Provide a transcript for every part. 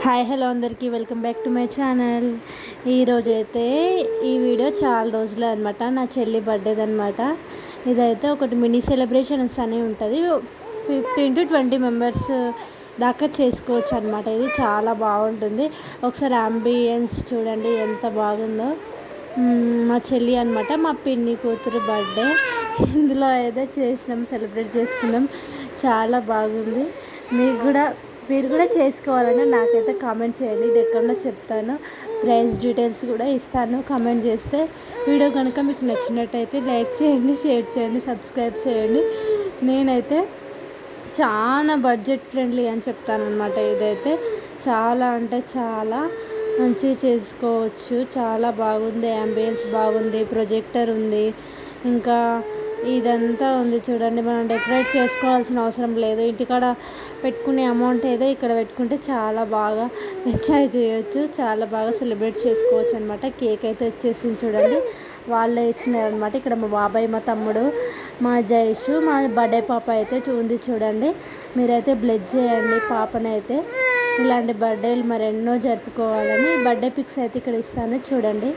Hi hello అందరికీ welcome back to my channel. ఈరోజైతే ఈ వీడియో చాలా రోజులే అనమాట, నా చెల్లి బర్త్డేది అనమాట. ఇదైతే ఒకటి మినీ సెలబ్రేషన్స్ అని ఉంటుంది, 15 to 20 మెంబర్స్ దాకా చేసుకోవచ్చు అనమాట. ఇది చాలా బాగుంటుంది. ఒకసారి అంబియన్స్ చూడండి ఎంత బాగుందో. మా చెల్లి అనమాట, మా పిన్ని కూతురు బర్త్డే. ఇందులో అయితే సెలబ్రేట్ చేసుకున్నాం. చాలా బాగుంది. మీరు కూడా చేసుకోవాలని నాకైతే కామెంట్ చేయండి. ఇది ఎక్కడో చెప్తాను, ప్రైస్ డీటెయిల్స్ కూడా ఇస్తాను. కామెంట్ చేస్తే వీడియో కనుక మీకు నచ్చినట్టయితే లైక్ చేయండి, షేర్ చేయండి, సబ్స్క్రైబ్ చేయండి. నేనైతే చాలా బడ్జెట్ ఫ్రెండ్లీ అని చెప్తాను అనమాట. ఇదైతే చాలా అంటే చాలా మంచిగా చేసుకోవచ్చు. చాలా బాగుంది, యాంబియన్స్ బాగుంది, ప్రొజెక్టర్ ఉంది, ఇంకా ఇదంతా ఉంది చూడండి. మనం డెకరేట్ చేసుకోవాల్సిన అవసరం లేదు. ఇంటికాడ పెట్టుకునే అమౌంట్ ఏదో ఇక్కడ పెట్టుకుంటే చాలా బాగా ఎంజాయ్ చేయొచ్చు, చాలా బాగా సెలబ్రేట్ చేసుకోవచ్చు అనమాట. కేక్ అయితే వచ్చేసింది చూడండి, వాళ్ళే ఇచ్చినారు అనమాట. ఇక్కడ మా బాబాయ్, మా తమ్ముడు, మా జైషు, మా బర్త్డే పాప అయితే ఉంది చూడండి. మీరైతే బ్లెస్ చేయండి పాపనైతే. ఇలాంటి బర్త్డేలు మరెన్నో జరుపుకోవాలని బర్త్డే పిక్స్ అయితే ఇక్కడ ఇస్తాను చూడండి.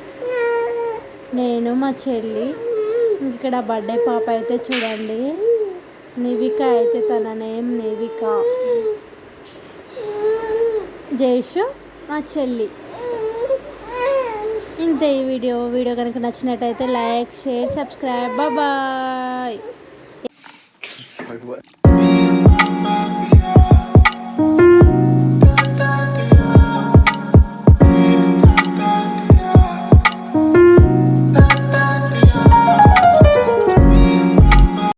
నేను, మా చెల్లి, ఇక్కడ బర్త్డే పాప అయితే చూడండి, నివిక అయితే తన నేమ్ నివిక, జైషు మా చెల్లి. ఇంతే ఈ వీడియో కనుక నచ్చినట్టయితే లైక్, షేర్, సబ్స్క్రైబ్. బాయ్.